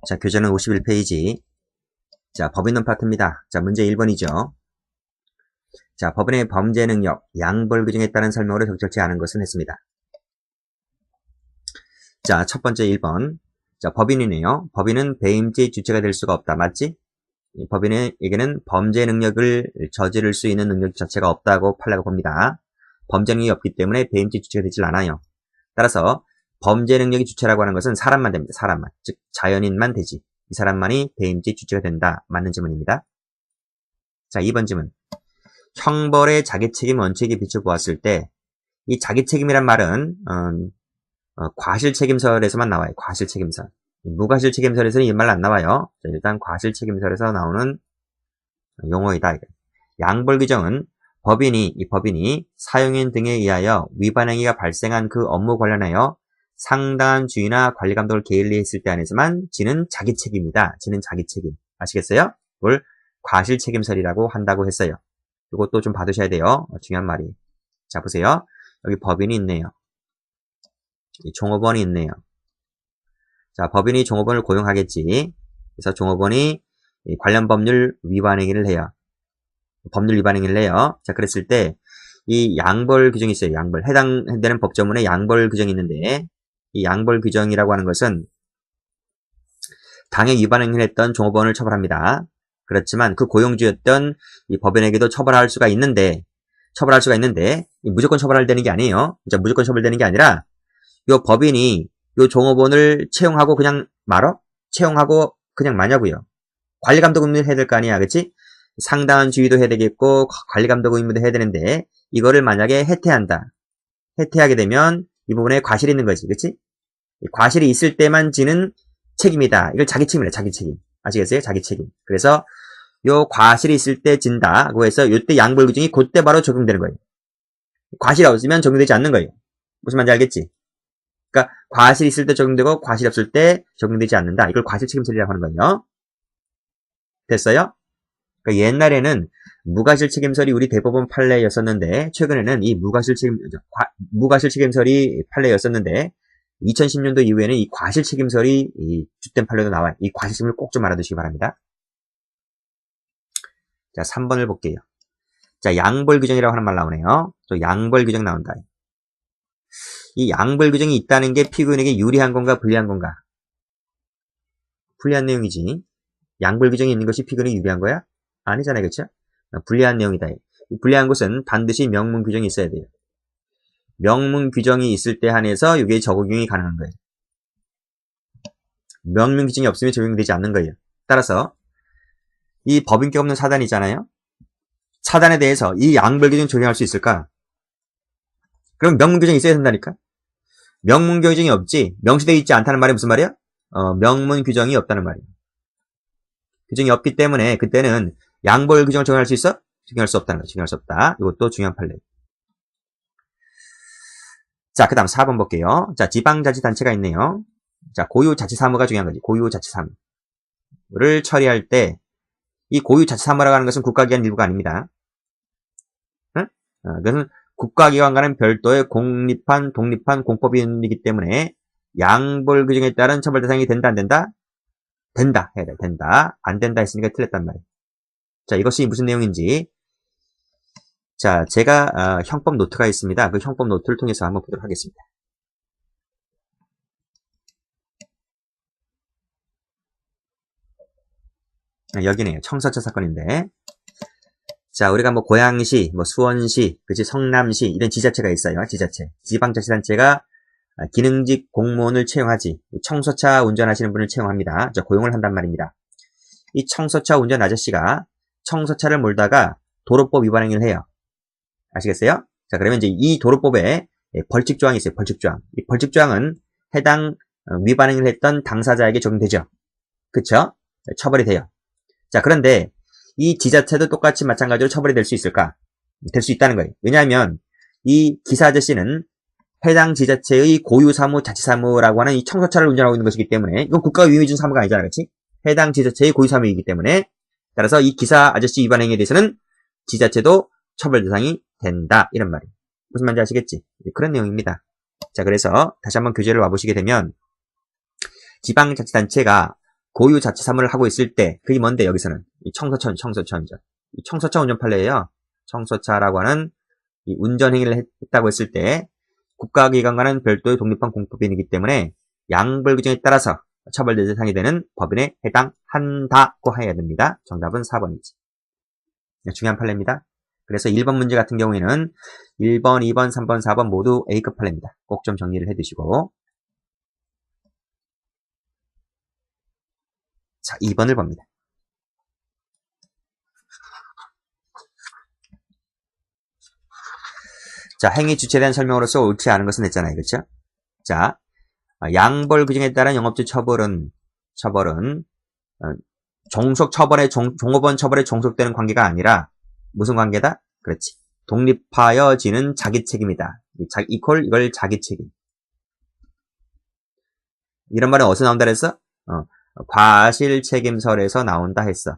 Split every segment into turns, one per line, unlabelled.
자, 교재는 51페이지. 자, 법 있는 파트입니다. 자, 문제 1번이죠. 자, 법원의 범죄 능력, 양벌 규정에 따른 설명으로 적절치 않은 것은 했습니다. 자, 첫 번째 1번. 자, 법인이네요. 법인은 배임죄의 주체가 될 수가 없다. 맞지? 법인에게는 범죄 능력을 저지를 수 있는 능력 자체가 없다고 판례가 봅니다. 범죄 능력이 없기 때문에 배임죄 주체가 되질 않아요. 따라서 범죄 능력이 주체라고 하는 것은 사람만 됩니다. 사람만. 즉 자연인만 되지. 이 사람만이 배임죄 주체가 된다. 맞는 지문입니다. 자, 2번 지문. 형벌의 자기책임 원칙에 비춰보았을 때 이 자기책임이란 말은 과실책임설에서만 나와요. 과실책임설. 무과실책임설에서는 이 말 안 나와요. 자, 일단 과실책임설에서 나오는 용어이다. 양벌 규정은 이 법인이 사용인 등에 의하여 위반 행위가 발생한 그 업무 관련하여 상당한 주의나 관리 감독을 게을리 했을 때 안에서만 지는 자기 책임이다. 지는 자기 책임. 아시겠어요? 이걸 과실책임설이라고 한다고 했어요. 이것도 좀 봐두셔야 돼요. 중요한 말이. 자, 보세요. 여기 법인이 있네요. 종업원이 있네요. 자, 법인이 종업원을 고용하겠지. 그래서 종업원이 관련 법률 위반 행위를 해요. 법률 위반 행위를 해요. 자, 그랬을 때 이 양벌 규정이 있어요. 양벌. 해당되는 법조문에 양벌 규정이 있는데 이 양벌 규정이라고 하는 것은 당해 위반 행위를 했던 종업원을 처벌합니다. 그렇지만 그 고용주였던 이 법인에게도 처벌할 수가 있는데 무조건 처벌되는 게 아니에요. 진짜 무조건 처벌되는 게 아니라 요 법인이 요 종업원을 채용하고 그냥 말어? 채용하고 그냥 마냐고요. 관리 감독 의무를 해야 될 거 아니야. 그치? 상당한 주의도 해야 되겠고 관리 감독 의무도 해야 되는데 이거를 만약에 해태한다. 해태하게 되면 이 부분에 과실이 있는 거지. 그치? 과실이 있을 때만 지는 책임이다. 이걸 자기 책임이래. 자기 책임. 아시겠어요? 자기 책임. 그래서 요 과실이 있을 때 진다고 해서 요때 양벌 규정이 그때 바로 적용되는 거예요. 과실이 없으면 적용되지 않는 거예요. 무슨 말인지 알겠지? 그러니까 과실이 있을 때 적용되고 과실이 없을 때 적용되지 않는다. 이걸 과실책임설이라고 하는 거예요. 됐어요? 그러니까 옛날에는 무과실책임설이 우리 대법원 판례였었는데 최근에는 이 무과실책임설이 판례였었는데 2010년도 이후에는 이 과실책임설이 주된 판례도 나와요. 이 과실책임을 꼭 좀 알아두시기 바랍니다. 자, 3번을 볼게요. 자, 양벌 규정이라고 하는 말 나오네요. 또 양벌 규정 나온다. 이 양벌 규정이 있다는 게 피고인에게 유리한 건가 불리한 건가? 불리한 내용이지. 양벌 규정이 있는 것이 피고인에게 유리한 거야? 아니잖아요. 그쵸? 불리한 내용이다. 이 불리한 것은 반드시 명문 규정이 있어야 돼요. 명문 규정이 있을 때 한해서 이게 적용이 가능한 거예요. 명문 규정이 없으면 적용되지 않는 거예요. 따라서 이 법인격 없는 사단이잖아요. 사단에 대해서 이 양벌 규정 적용할 수 있을까? 그럼 명문 규정이 있어야 된다니까? 명문 규정이 없지, 명시되어 있지 않다는 말이 무슨 말이야? 명문 규정이 없다는 말이야. 규정이 없기 때문에 그때는 양벌 규정을 적용할 수 있어? 적용할 수 없다는 거야. 적용할 수 없다. 이것도 중요한 판례. 자, 그 다음 4번 볼게요. 자, 지방자치단체가 있네요. 자, 고유자치사무가 중요한 거지. 고유자치사무를 처리할 때 이 고유자치사무라고 하는 것은 국가기관 일부가 아닙니다. 응? 그것은 국가기관과는 별도의 독립한 공법인이기 때문에 양벌 규정에 따른 처벌 대상이 된다, 안 된다? 된다. 해야 돼. 된다. 안 된다 했으니까 틀렸단 말이에요. 자, 이것이 무슨 내용인지. 자, 제가 형법 노트가 있습니다. 그 형법 노트를 통해서 한번 보도록 하겠습니다. 여기네요. 청서차 사건인데. 자, 우리가 뭐 고양시, 뭐 수원시, 그치, 성남시 이런 지자체가 있어요. 지자체. 지방자치단체가 기능직 공무원을 채용하지. 청소차 운전하시는 분을 채용합니다. 자, 고용을 한단 말입니다. 이 청소차 운전 아저씨가 청소차를 몰다가 도로법 위반 행위를 해요. 아시겠어요? 자, 그러면 이제 이 도로법에 벌칙조항이 있어요. 벌칙조항. 이 벌칙조항은 해당 위반 행위를 했던 당사자에게 적용되죠. 그쵸? 처벌이 돼요. 자, 그런데 이 지자체도 똑같이 마찬가지로 처벌이 될 수 있을까? 될 수 있다는 거예요. 왜냐하면 이 기사 아저씨는 해당 지자체의 고유사무, 자치사무라고 하는 이 청소차를 운전하고 있는 것이기 때문에 이건 국가가 위임해 준 사무가 아니잖아. 그렇지? 해당 지자체의 고유사무이기 때문에 따라서 이 기사 아저씨 위반 행위에 대해서는 지자체도 처벌 대상이 된다. 이런 말이에요. 무슨 말인지 아시겠지? 그런 내용입니다. 자, 그래서 다시 한번 교재를 와보시게 되면 지방자치단체가 고유 자체 사무를 하고 있을 때, 그게 뭔데, 여기서는? 이 청소차. 이 청소차 운전 판례예요. 청소차라고 하는 이 운전 행위를 했다고 했을 때, 국가기관과는 별도의 독립한 공법인이기 때문에, 양벌 규정에 따라서 처벌 대상이 되는 법인에 해당한다고 해야 됩니다. 정답은 4번이지. 중요한 판례입니다. 그래서 1번 문제 같은 경우에는 1번, 2번, 3번, 4번 모두 A급 판례입니다. 꼭 좀 정리를 해두시고. 자, 2번을 봅니다. 자, 행위 주체에 대한 설명으로서 옳지 않은 것은 했잖아요. 그렇죠? 자, 양벌 규정에 따른 영업주 처벌은 종속 처벌의 종업원 처벌에 종속되는 관계가 아니라 무슨 관계다? 그렇지. 독립하여지는 자기 책임이다. 이걸 자기 책임. 이런 말은 어디서 나온다 그랬어? 과실책임설에서 나온다 했어.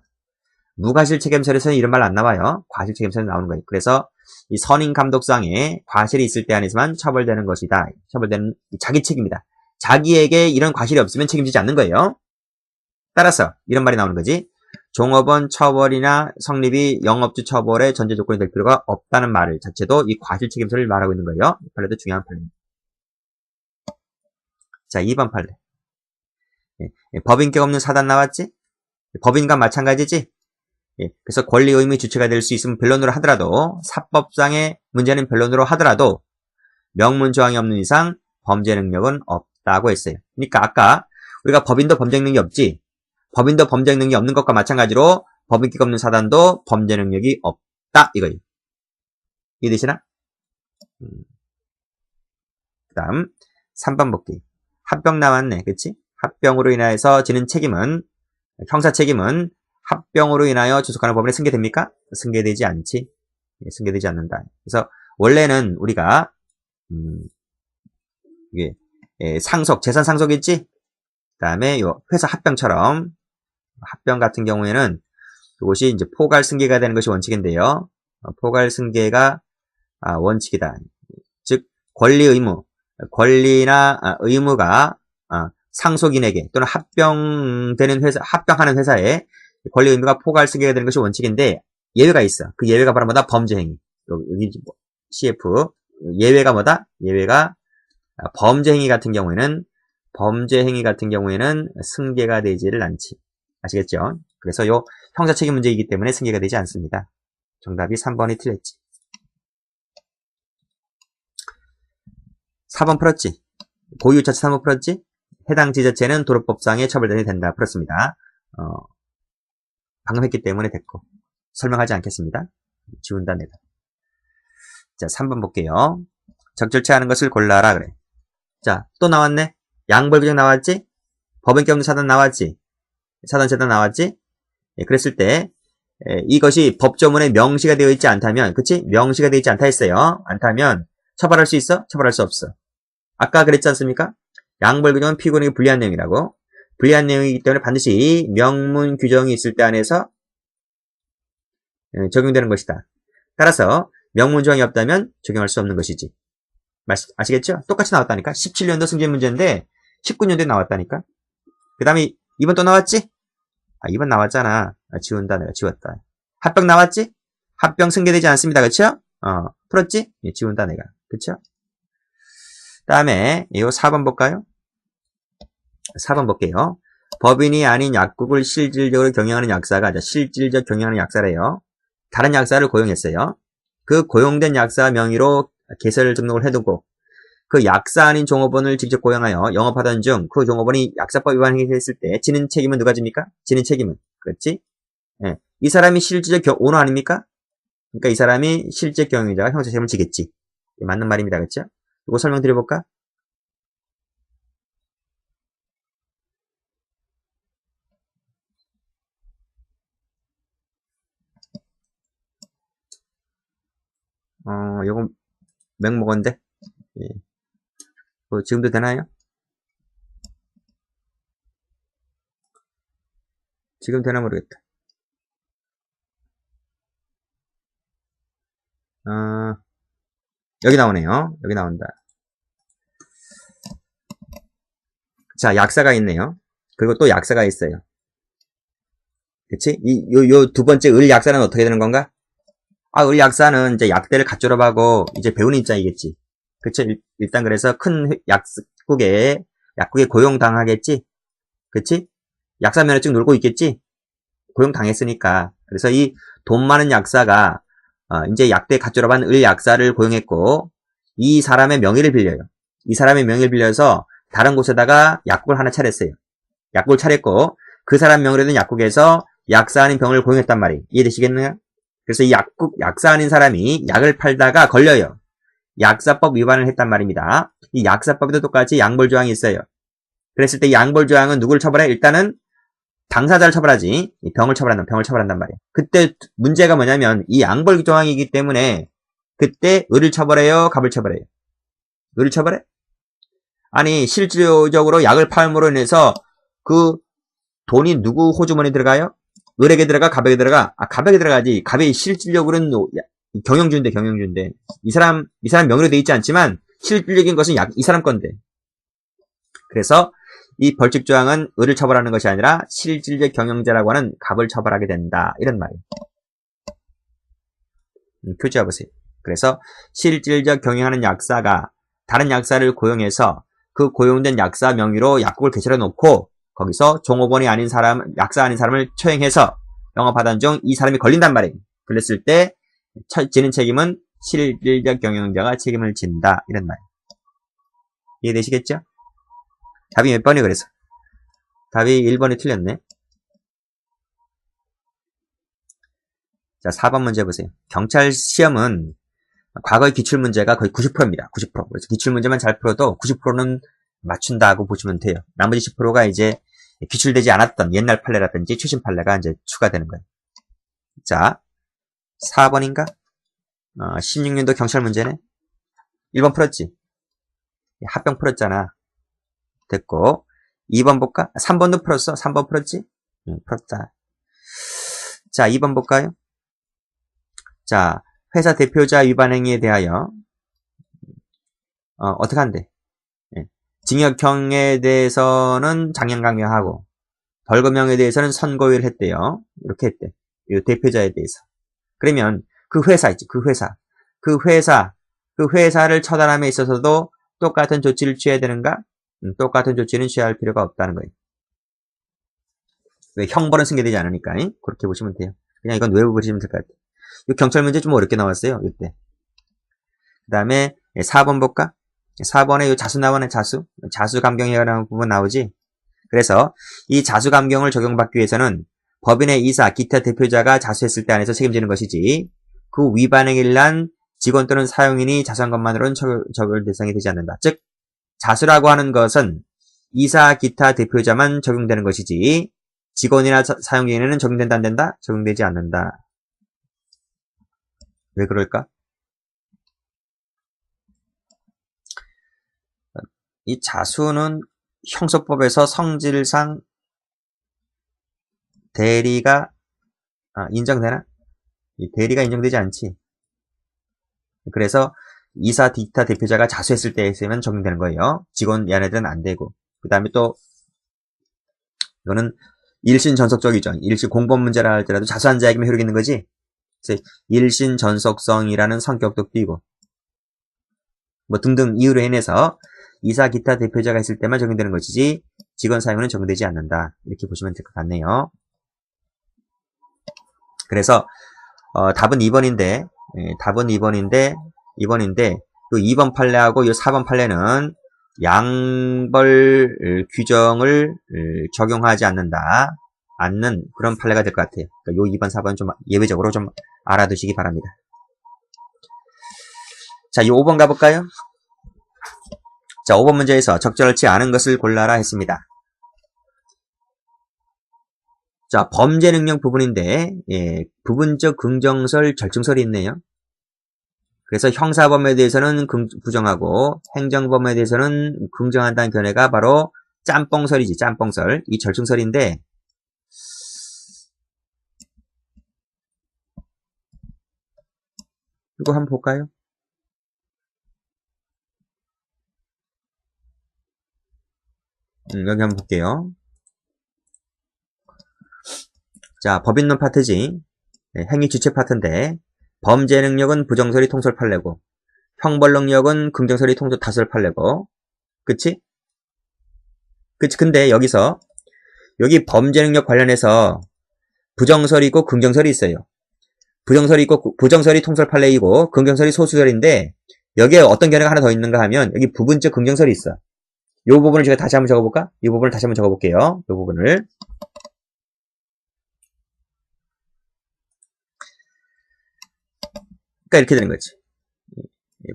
무과실책임설에서는 이런 말 안 나와요. 과실책임설에 나오는 거예요. 그래서 이 선임감독상에 과실이 있을 때 안에서만 처벌되는 것이다. 처벌되는 자기 책임이다. 자기에게 이런 과실이 없으면 책임지지 않는 거예요. 따라서 이런 말이 나오는 거지. 종업원 처벌이나 성립이 영업주 처벌의 전제 조건이 될 필요가 없다는 말 자체도 이 과실책임설을 말하고 있는 거예요. 이 판례도 중요한 판례입니다. 자, 2번 판례. 법인격 없는 사단 나왔지? 법인과 마찬가지지? 그래서 권리 의무 주체가 될 수 있으면 변론으로 하더라도 사법상의 문제는 변론으로 하더라도 명문 조항이 없는 이상 범죄 능력은 없다고 했어요. 그러니까 아까 우리가 법인도 범죄 능력이 없지? 법인도 범죄 능력이 없는 것과 마찬가지로 법인격 없는 사단도 범죄 능력이 없다 이거예요. 이해되시나? 그 다음 3번 볼게요. 합병 나왔네. 그치? 합병으로 인하여서 지는 책임은 형사 책임은 합병으로 인하여 주속하는 법인에 승계됩니까? 승계되지 않지. 승계되지 않는다. 그래서 원래는 우리가 이게 상속, 재산 상속 있지? 그 다음에 요 회사 합병처럼 합병 같은 경우에는 이것이 이제 포괄 승계가 되는 것이 원칙인데요. 포괄 승계가 원칙이다. 즉 권리 의무, 권리나 의무가 상속인에게 또는 합병되는 회사, 합병하는 회사에 권리 의무가 포괄 승계가 되는 것이 원칙인데 예외가 있어. 그 예외가 바로 뭐다? 범죄 행위. 여기 CF 예외가 뭐다? 예외가 범죄 행위 같은 경우에는 승계가 되지를 않지. 아시겠죠? 그래서 요 형사 책임 문제이기 때문에 승계가 되지 않습니다. 정답이 3번이 틀렸지. 4번 풀었지? 고유 자체 사무 풀었지? 해당 지자체는 도로법상의 처벌대상이 된다. 풀었습니다. 방금 했기 때문에 됐고 설명하지 않겠습니다. 지운다 내다. 자, 3번 볼게요. 적절치 않은 것을 골라라 그래. 자, 또 나왔네. 양벌 규정 나왔지? 법인격 없는 사단 나왔지? 사단재단 나왔지? 그랬을 때 이것이 법조문에 명시가 되어 있지 않다면, 그치? 명시가 되어 있지 않다 했어요. 않다면 처벌할 수 있어? 처벌할 수 없어. 아까 그랬지 않습니까? 양벌 규정은 피고인에게 불리한 내용이라고. 불리한 내용이기 때문에 반드시 명문 규정이 있을 때 안에서 적용되는 것이다. 따라서 명문 조항이 없다면 적용할 수 없는 것이지. 아시겠죠? 똑같이 나왔다니까. 17년도 승계 문제인데 19년도에 나왔다니까. 그 다음에 2번 또 나왔지? 2번 나왔잖아. 지운다. 내가 지웠다. 합병 나왔지? 합병 승계되지 않습니다. 그쵸? 풀었지? 지운다 내가. 그쵸? 다음에 이 4번 볼까요? 4번 볼게요. 법인이 아닌 약국을 실질적으로 경영하는 약사가 실질적 경영하는 약사래요. 다른 약사를 고용했어요. 그 고용된 약사 명의로 개설 등록을 해두고 그 약사 아닌 종업원을 직접 고용하여 영업하던 중 그 종업원이 약사법 위반 행위를 했을 때 지는 책임은 누가 집니까? 지는 책임은. 그렇지? 예. 이 사람이 실질적 오너 아닙니까? 그러니까 이 사람이 실제 경영자가 형사 책임을 지겠지. 맞는 말입니다. 그렇죠? 이거 설명드려볼까? 요건 맹목인데. 예. 지금도 되나요? 지금 되나 모르겠다. 여기 나오네요. 여기 나온다. 자, 약사가 있네요. 그리고 또 약사가 있어요. 그치? 요 두 번째 을 약사는 어떻게 되는 건가? 을 약사는 이제 약대를 갓 졸업하고 이제 배우는 입장이겠지. 그쵸? 일단 그래서 큰 약국에 고용당하겠지? 그치? 약사 면허증 놀고 있겠지? 고용당했으니까. 그래서 이 돈 많은 약사가, 이제 약대 갓 졸업한 을 약사를 고용했고, 이 사람의 명의를 빌려요. 이 사람의 명의를 빌려서 다른 곳에다가 약국을 하나 차렸어요. 약국을 차렸고, 그 사람 명의로 된 약국에서 약사 아닌 병을 고용했단 말이에요. 이해되시겠나요? 그래서 이 약사 아닌 사람이 약을 팔다가 걸려요. 약사법 위반을 했단 말입니다. 이 약사법에도 똑같이 양벌조항이 있어요. 그랬을 때 이 양벌조항은 누구를 처벌해? 일단은 당사자를 처벌하지. 병을 처벌한단 말이에요. 그때 문제가 뭐냐면 이 양벌조항이기 때문에 그때 을을 처벌해요? 갑을 처벌해요? 을을 처벌해? 아니 실질적으로 약을 팔므로 인해서 그 돈이 누구 호주머니 들어가요? 을에게 들어가? 갑에게 들어가? 갑에게 들어가지. 갑이 실질적으로는 경영주인데. 이 사람 명의로 돼 있지 않지만 실질적인 것은 이 사람 건데. 그래서 이 벌칙조항은 을을 처벌하는 것이 아니라 실질적 경영자라고 하는 갑을 처벌하게 된다. 이런 말이에요. 표지해 보세요. 그래서 실질적 경영하는 약사가 다른 약사를 고용해서 그 고용된 약사 명의로 약국을 개설해 놓고 거기서 종업원이 아닌 사람, 약사 아닌 사람을 처형해서 영업하던 중 이 사람이 걸린단 말이에요. 걸렸을 때 지는 책임은 실질적 경영자가 책임을 진다. 이런 말이에요. 이해되시겠죠? 답이 몇 번이 그래서? 답이 1번이 틀렸네. 자, 4번 문제 보세요. 경찰 시험은 과거의 기출문제가 거의 90%입니다. 90%. 그래서 기출문제만 잘 풀어도 90%는 맞춘다고 보시면 돼요. 나머지 10%가 이제 기출되지 않았던 옛날 판례라든지 최신 판례가 이제 추가되는 거예요. 자, 4번인가? 16년도 경찰 문제네. 1번 풀었지? 합병 풀었잖아. 됐고. 2번 볼까? 3번도 풀었어? 3번 풀었지? 응, 풀었다. 자, 2번 볼까요? 자, 회사 대표자 위반 행위에 대하여 어떻게 한대? 예. 징역형에 대해서는 장량강명하고 벌금형에 대해서는 선고유예를 했대요. 이렇게 했대. 이 대표자에 대해서. 그러면 그 회사 있지. 그 회사를 처단함에 있어서도 똑같은 조치를 취해야 되는가? 똑같은 조치는 취할 필요가 없다는 거예요. 왜? 형벌은 승계되지 않으니까. 그렇게 보시면 돼요. 그냥 이건 외워보시면 될 것 같아요. 이 경찰 문제 좀 어렵게 나왔어요. 이때. 그 다음에 4번 볼까? 4번에 이 자수 나오네, 자수. 자수 감경이라는 부분 나오지? 그래서 이 자수 감경을 적용받기 위해서는 법인의 이사, 기타 대표자가 자수했을 때 안에서 책임지는 것이지 그 위반 행위를 한 직원 또는 사용인이 자수한 것만으로는 처벌 대상이 되지 않는다. 즉, 자수라고 하는 것은 이사, 기타 대표자만 적용되는 것이지 직원이나 사용인에는 적용된다, 안 된다? 적용되지 않는다. 왜 그럴까? 이 자수는 형소법에서 성질상 대리가 인정되나? 이 대리가 인정되지 않지. 그래서 이사, 기타 대표자가 자수했을 때에만 적용되는 거예요. 직원 얘네들은 안 되고. 그 다음에 또 이거는 일신 전속적이죠. 일신 공범 문제라 할지라도 자수한 자에게만 효력이 있는 거지. 그래서 일신 전속성이라는 성격도 띄고 뭐 등등 이유로 인해서 이사, 기타 대표자가 있을 때만 적용되는 것이지 직원 사용은 적용되지 않는다. 이렇게 보시면 될 것 같네요. 그래서 답은 2번인데 답은 2번인데 또 2번 판례하고 이 4번 판례는 양벌 규정을 적용하지 않는 그런 판례가 될 것 같아요. 그러니까 요 2번, 4번 좀 예외적으로 좀 알아두시기 바랍니다. 자, 요 5번 가볼까요? 자, 5번 문제에서 적절치 않은 것을 골라라 했습니다. 자, 범죄 능력 부분인데 부분적 긍정설, 절충설이 있네요. 그래서 형사범에 대해서는 부정하고 행정범에 대해서는 긍정한다는 견해가 바로 짬뽕설이지, 짬뽕설. 이 절충설인데 이거 한번 볼까요? 여기 한번 볼게요. 자, 법인론 파트지. 네, 행위 주체 파트인데, 범죄 능력은 부정설이 통설 판례고, 형벌 능력은 긍정설이 통설 다설 판례고, 그치? 그치? 근데 여기서, 여기 범죄 능력 관련해서 부정설이 있고 긍정설이 있어요. 부정설이 있고, 부정설이 통설 판례이고, 긍정설이 소수설인데, 여기에 어떤 견해가 하나 더 있는가 하면, 여기 부분적 긍정설이 있어. 이 부분을 제가 다시 한번 적어볼까? 이 부분을 다시 한번 적어볼게요. 이 부분을. 그러니까 이렇게 되는 거지.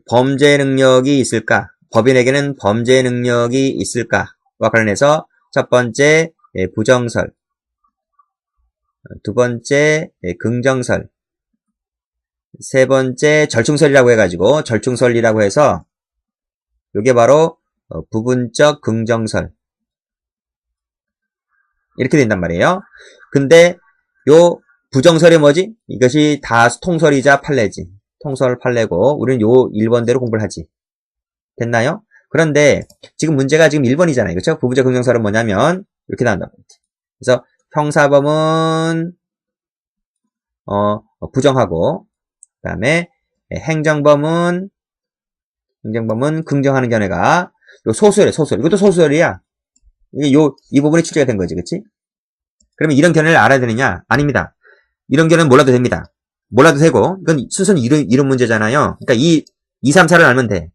범죄 능력이 있을까? 법인에게는 범죄 능력이 있을까? 와 관련해서 첫 번째 부정설, 두 번째 긍정설, 세 번째 절충설이라고 해가지고 절충설이라고 해서 이게 바로 부분적 긍정설 이렇게 된단 말이에요. 근데 요 부정설이 뭐지? 이것이 다 통설이자 판례지. 통설 판례고 우리는 요 1번대로 공부를 하지. 됐나요? 그런데 지금 문제가 지금 1번이잖아요. 그렇죠? 부분적 긍정설은 뭐냐면 이렇게 나온다고. 그래서 형사범은 부정하고 그 다음에 행정범은 긍정하는 견해가 요 소수열이야. 소수열. 이것도 소수열이야. 이 부분이 출제가 된 거지. 그치? 그러면 이런 견해를 알아야 되느냐? 아닙니다. 이런 견해는 몰라도 됩니다. 몰라도 되고 이건 순수는 이런 문제잖아요. 그러니까 2, 3, 4를 알면 돼.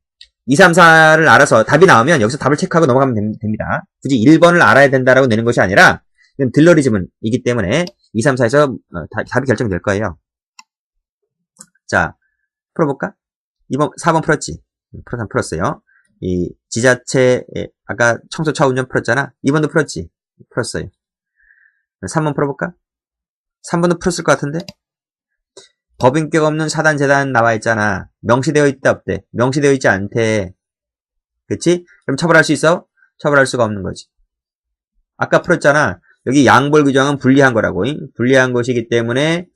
2, 3, 4를 알아서 답이 나오면 여기서 답을 체크하고 넘어가면 됩니다. 굳이 1번을 알아야 된다라고 내는 것이 아니라 이건 들러리즘이기 때문에 2, 3, 4에서 답이 결정될 거예요. 자, 풀어볼까? 4번 풀었지? 풀었어요. 이 지자체 아까 청소차 운전 풀었잖아. 2번도 풀었지? 풀었어요. 3번 풀어볼까? 3번도 풀었을 것 같은데? 법인격 없는 사단, 재단 나와 있잖아. 명시되어 있다, 없대? 명시되어 있지 않대. 그치? 그럼 처벌할 수 있어? 처벌할 수가 없는 거지. 아까 풀었잖아. 여기 양벌 규정은 불리한 거라고. 불리한 것이기 때문에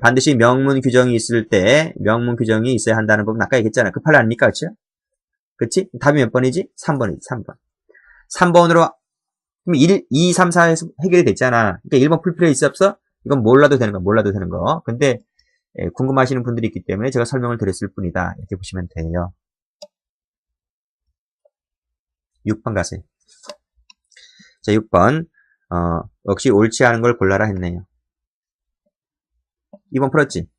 반드시 명문 규정이 있을 때 명문 규정이 있어야 한다는 법은 아까 얘기했잖아. 그 판례 아닙니까? 그치? 그치? 답이 몇 번이지? 3번이지. 3번. 3번으로 그럼 1, 2, 3, 4에서 해결이 됐잖아. 그러니까 1번 풀 필요 있어 없어? 이건 몰라도 되는 거. 몰라도 되는 거. 근데 궁금하시는 분들이 있기 때문에 제가 설명을 드렸을 뿐이다. 이렇게 보시면 돼요. 6번 가세요. 자, 6번. 역시 옳지 않은 걸 골라라 했네요. 2번 풀었지?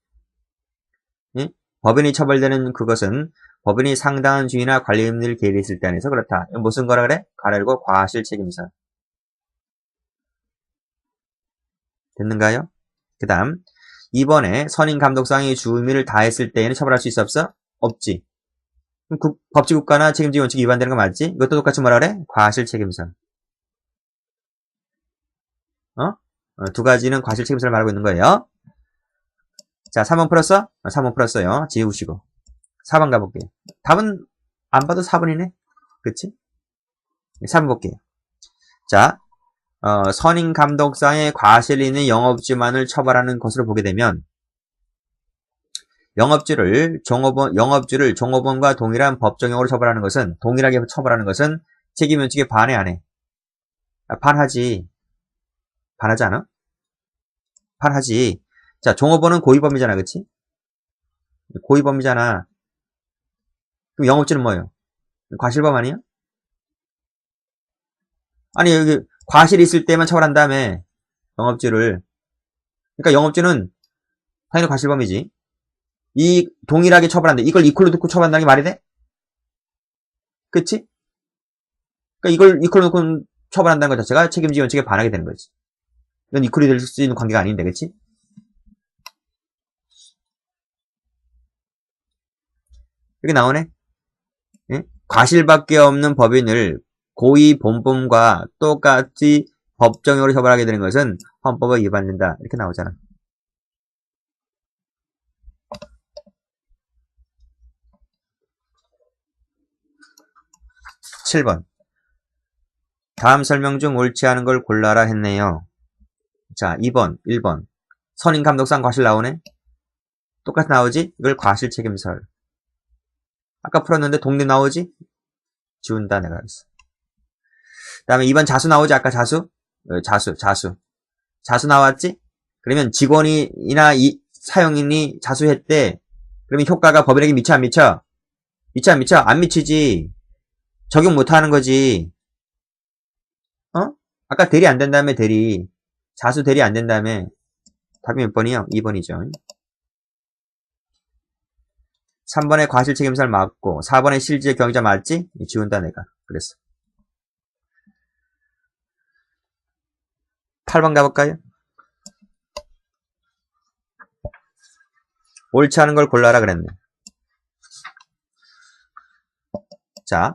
예? 법인이 처벌되는 그것은 법인이 상당한 주의나 관리 의무를 개입했을 때 안에서 그렇다. 무슨 거라 그래? 가르고 과실 책임서. 됐는가요? 그 다음 2번에 선임 감독상이 주 의무를 다했을 때에는 처벌할 수 있어 없어? 없지. 그럼 법치국가나 책임지 원칙이 위반되는 거 맞지? 이것도 똑같이 뭐라 그래? 과실 책임서. 두 가지는 과실 책임서를 말하고 있는 거예요. 자, 3번 풀었어? 3번 풀었어요. 지우시고. 4번 가볼게요. 답은 안 봐도 4번이네. 그치? 4번 볼게요. 자, 선임 감독상의 과실이 있는 영업주만을 처벌하는 것으로 보게 되면 영업주를 종업원과 동일한 법정형으로 처벌하는 것은 동일하게 처벌하는 것은 책임원칙에 반해 안 해? 반하지. 반하지 않아? 반하지. 자, 종업원은 고의범이잖아, 그치? 고의범이잖아. 그럼 영업주는 뭐예요? 과실범 아니야? 아니, 여기 과실이 있을 때만 처벌한 다음에 영업주를. 그러니까 영업주는 당연히 과실범이지. 이 동일하게 처벌한다. 이걸 이퀄로 놓고 처벌한다는 게 말이 돼? 그치? 그러니까 이걸 이퀄로 놓고 처벌한다는 것 자체가 책임지 원칙에 반하게 되는 거지. 이건 이퀄이 될 수 있는 관계가 아닌데, 그치? 여기 나오네? 예? 과실밖에 없는 법인을 고의 본범과 똑같이 법정형으로 처벌하게 되는 것은 헌법에 위반된다. 이렇게 나오잖아. (7번) 다음 설명 중 옳지 않은 걸 골라라 했네요. 자, 2번, 1번. 선임 감독상 과실 나오네? 똑같이 나오지? 이걸 과실 책임설. 아까 풀었는데 독립 나오지? 지운다, 내가 그랬어. 그 다음에 2번 자수 나오지? 아까 자수? 자수 나왔지? 그러면 직원이나 이 사용인이 자수했대. 그러면 효과가 법인에게 미쳐 안 미쳐? 미쳐 안 미쳐? 안 미치지. 적용 못 하는 거지. 아까 대리 안 된다며 대리. 자수 대리 안 된다며. 답이 몇 번이요? 2번이죠. 3번에 과실책임자를 맞고 4번에 실질 경영자 맞지? 지운다 내가. 그랬어. 8번 가볼까요? 옳지 않은 걸 골라라 그랬네. 자,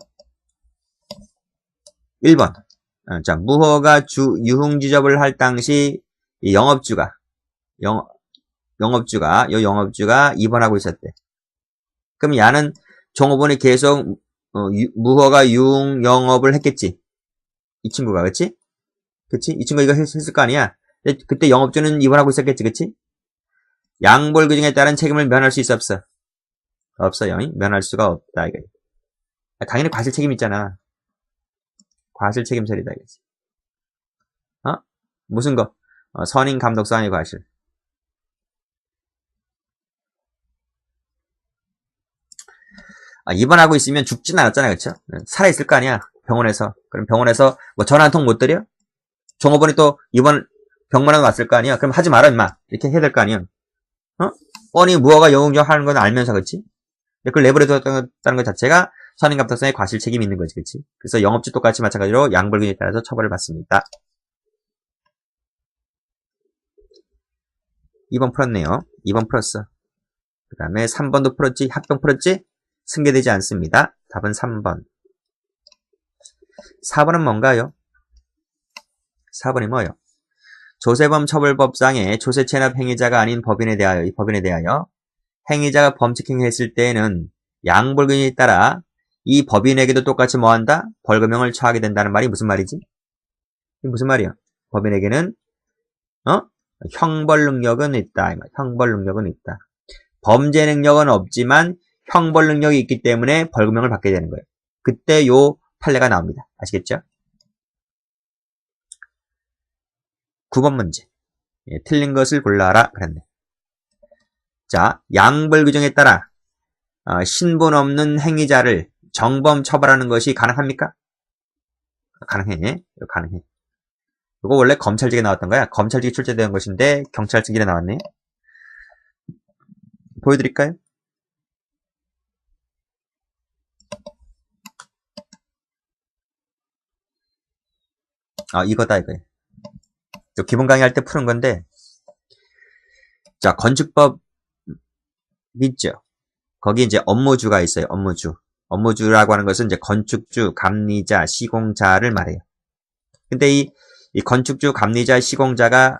1번. 자, 무허가 유흥지접을 할 당시 이 영업주가 입원하고 있었대. 그럼 야는 종업원이 계속 무허가 유흥 영업을 했겠지. 이 친구가, 그치? 그치? 이 친구가 이거 했을 거 아니야? 그때 영업주는 입원하고 있었겠지, 그치? 양벌 규정에 따른 책임을 면할 수 있어, 없어? 없어요. 면할 수가 없다, 이거. 당연히 과실 책임 있잖아. 과실 책임 처리다, 이거지. 무슨 거? 선임 감독사항의 과실. 입원하고 있으면 죽진 않았잖아, 그쵸? 살아있을 거 아니야, 병원에서. 그럼 병원에서 뭐 전화 한 통 못 드려? 종업원이 또 병문안 왔을 거 아니야? 그럼 하지 마라, 임마. 이렇게 해야 될 거 아니야? 뻔히 무허가 영웅경 하는 건 알면서, 그치? 그걸 내버려뒀다는 것 자체가 선임 감독사항의 과실 책임이 있는 거지, 그치? 그래서 영업주 똑같이 마찬가지로 양벌균에 따라서 처벌을 받습니다. 2번 풀었네요. 2번 풀었어. 그 다음에 3번도 풀었지? 합동 풀었지? 승계되지 않습니다. 답은 3번. 4번은 뭔가요? 4번이 뭐요? 조세범 처벌법상의 조세 체납 행위자가 아닌 법인에 대하여 행위자가 범칙행위를 했을 때에는 양벌균에 따라 이 법인에게도 똑같이 뭐한다? 벌금형을 처하게 된다는 말이 무슨 말이지? 이게 무슨 말이야? 법인에게는 형벌 능력은 있다. 형벌 능력은 있다. 범죄 능력은 없지만 형벌 능력이 있기 때문에 벌금형을 받게 되는 거예요. 그때 요 판례가 나옵니다. 아시겠죠? 9번 문제. 틀린 것을 골라라. 그랬네. 자, 양벌 규정에 따라 신분 없는 행위자를 정범 처벌하는 것이 가능합니까? 가능해. 가능해. 이거 원래 검찰직에 나왔던 거야. 검찰직이 출제된 것인데 경찰직에 나왔네. 보여드릴까요? 이거다, 이거. 기본 강의할 때 푸는 건데, 자, 건축법 있죠? 거기 이제 업무주가 있어요, 업무주. 업무주라고 하는 것은 이제 건축주, 감리자, 시공자를 말해요. 근데 이 건축주, 감리자, 시공자가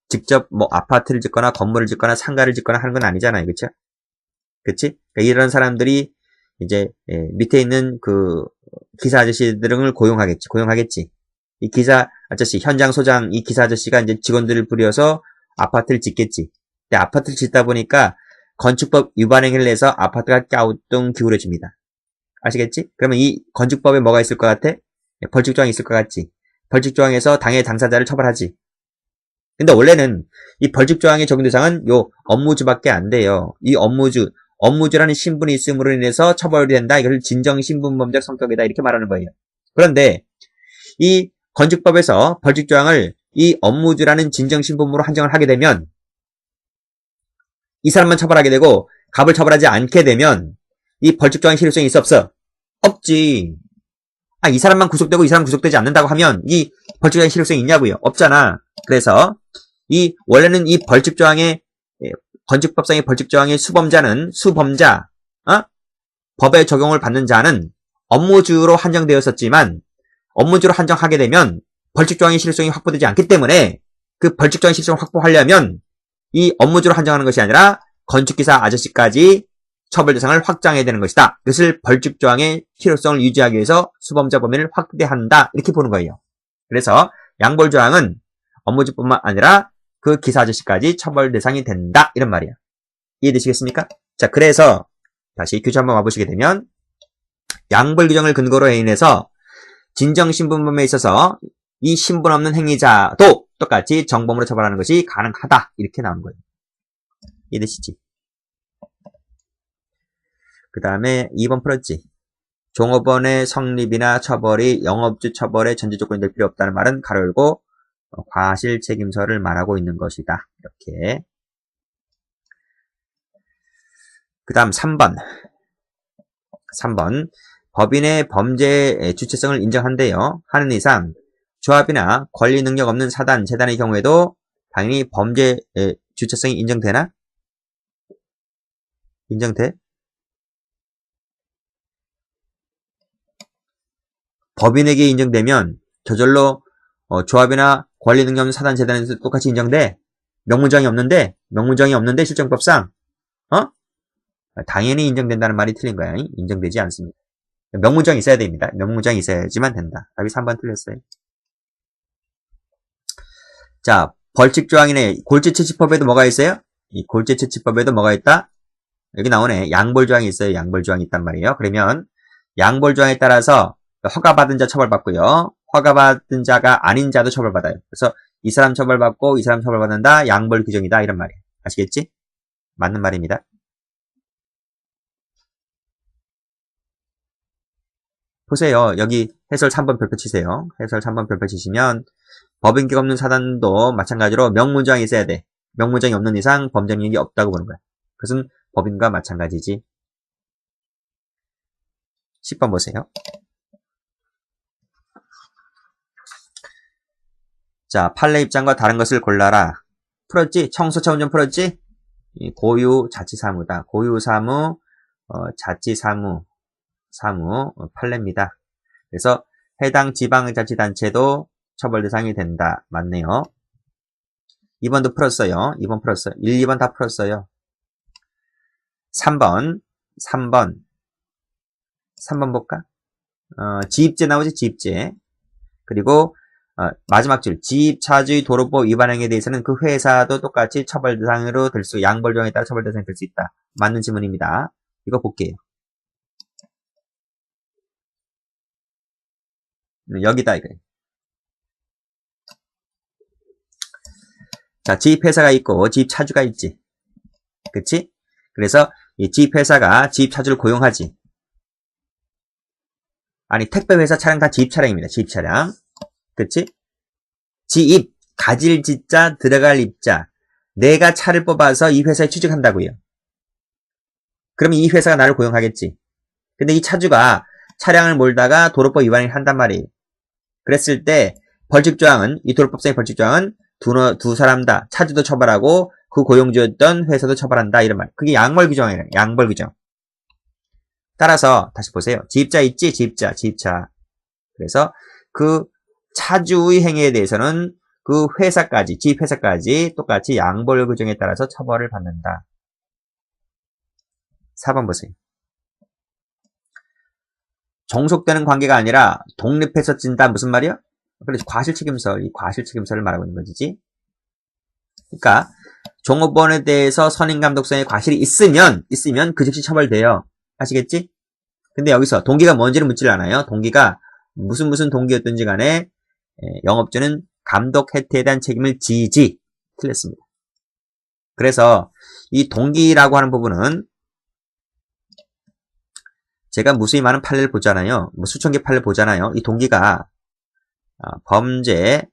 직접 뭐 아파트를 짓거나 건물을 짓거나 상가를 짓거나 하는 건 아니잖아요, 그쵸? 그치? 그러니까 이런 사람들이 이제 밑에 있는 그 기사 아저씨들을 고용하겠지. 이 기사 아저씨, 현장 소장, 이 기사 아저씨가 이제 직원들을 부려서 아파트를 짓겠지. 근데 아파트를 짓다 보니까 건축법 위반 행위를 해서 아파트가 갸우뚱 기울어집니다. 아시겠지? 그러면 이 건축법에 뭐가 있을 것 같아? 벌칙조항이 있을 것 같지. 벌칙조항에서 당사자를 처벌하지. 근데 원래는 이 벌칙조항의 적용 대상은 요 업무주밖에 안 돼요. 이 업무주라는 신분이 있음으로 인해서 처벌이 된다. 이걸 진정신분범죄 성격이다. 이렇게 말하는 거예요. 그런데 이 건축법에서 벌칙조항을 이 업무주라는 진정신분으로 한정을 하게 되면 이 사람만 처벌하게 되고 갑을 처벌하지 않게 되면 이 벌칙조항의 실효성이 있어 없어? 없지. 이 사람만 구속되고 이 사람 구속되지 않는다고 하면 이 벌칙조항의 실효성이 있냐고요? 없잖아. 그래서 원래는 이 벌칙조항의 건축법상의 벌칙조항의 수범자, 법의 적용을 받는 자는 업무주로 한정되었었지만 업무주로 한정하게 되면 벌칙조항의 실효성이 확보되지 않기 때문에 그 벌칙조항의 실효성을 확보하려면 이 업무주로 한정하는 것이 아니라 건축기사 아저씨까지 처벌 대상을 확장해야 되는 것이다. 이것을 벌칙조항의 실효성을 유지하기 위해서 수범자 범위를 확대한다. 이렇게 보는 거예요. 그래서 양벌조항은 업무주뿐만 아니라 그 기사 아저씨까지 처벌 대상이 된다. 이런 말이야. 이해되시겠습니까? 자, 그래서 다시 규칙 한번 와보시게 되면 양벌 규정을 근거로 해 인해서 진정신분범에 있어서 이 신분 없는 행위자도 똑같이 정범으로 처벌하는 것이 가능하다. 이렇게 나온 거예요. 이해되시지? 그 다음에 2번 풀었지. 종업원의 성립이나 처벌이 영업주 처벌의 전제 조건이 될 필요 없다는 말은 가로 열고 과실 책임서를 말하고 있는 것이다. 이렇게. 그 다음 3번. 법인의 범죄 주체성을 인정한대요. 하는 이상 조합이나 권리 능력 없는 사단, 재단의 경우에도 당연히 범죄 주체성이 인정되나? 인정돼? 법인에게 인정되면 저절로 조합이나 권리 능력 없는 사단, 재단에서 똑같이 인정돼? 명문장이 없는데 실정법상 당연히 인정된다는 말이 틀린 거야. 인정되지 않습니다. 명문장이 있어야 됩니다. 명문장이 있어야지만 된다. 답이 3번 틀렸어요. 자, 벌칙조항이네. 골재채취법에도 뭐가 있어요? 이 골재채취법에도 뭐가 있다? 여기 나오네. 양벌조항이 있어요. 양벌조항이 있단 말이에요. 그러면 양벌조항에 따라서 허가받은 자 처벌받고요. 허가받은 자가 아닌 자도 처벌받아요. 그래서 이 사람 처벌받고 이 사람 처벌받는다. 양벌 규정이다. 이런 말이에요. 아시겠지? 맞는 말입니다. 보세요. 여기 해설 3번 별표 치세요. 해설 3번 별표 치시면 법인격 없는 사단도 마찬가지로 명문장이 있어야 돼. 명문장이 없는 이상 범죄 능력이 없다고 보는 거야. 그것은 법인과 마찬가지지. 10번 보세요. 자, 판례 입장과 다른 것을 골라라. 풀었지? 청소차 운전 풀었지? 고유 자치사무다. 고유 사무, 자치사무, 판례입니다. 그래서 해당 지방자치단체도 처벌 대상이 된다. 맞네요. 2번도 풀었어요. 2번 풀었어요. 1, 2번 다 풀었어요. 3번 볼까? 지입제 나오지? 지입제. 그리고 마지막 줄, 지입차주의 도로법 위반 행위에 대해서는 그 회사도 똑같이 처벌 대상으로 될 수, 양벌조항에 따라 처벌 대상이 될 수 있다. 맞는 지문입니다. 이거 볼게요. 여기다 이거예요. 자, 지입회사가 있고 지입차주가 있지. 그치? 그래서 이 지입회사가 지입차주를 고용하지. 아니, 택배회사 차량 다 지입차량입니다. 지입차량. 그치? 지입, 가질 지자, 들어갈 입자. 내가 차를 뽑아서 이 회사에 취직한다고요. 그러면 이 회사가 나를 고용하겠지. 근데 이 차주가 차량을 몰다가 도로법 위반을 한단 말이에요. 그랬을 때 벌칙조항은, 이 도로법상의 벌칙조항은 두 사람 다 차주도 처벌하고 그 고용주였던 회사도 처벌한다. 이런 말. 그게 양벌 규정이에요. 양벌 규정. 따라서 다시 보세요. 지입자 있지? 지입차. 그래서 그 차주의 행위에 대해서는 그 회사까지, 지입회사까지 똑같이 양벌 규정에 따라서 처벌을 받는다. 4번 보세요. 종속되는 관계가 아니라 독립해서 찐다. 무슨 말이야? 그래서 과실책임서, 이 과실책임서를 말하고 있는 거지. 그러니까 종업원에 대해서 선임감독성의 과실이 있으면 그 즉시 처벌돼요. 아시겠지? 근데 여기서 동기가 뭔지는 묻질 않아요. 동기가 무슨 동기였든지 간에 영업주는 감독 혜택에 대한 책임을 지지. 틀렸습니다. 그래서 이 동기라고 하는 부분은 제가 무수히 많은 판례를 보잖아요. 뭐 수천 개 판례를 보잖아요. 이 동기가 범죄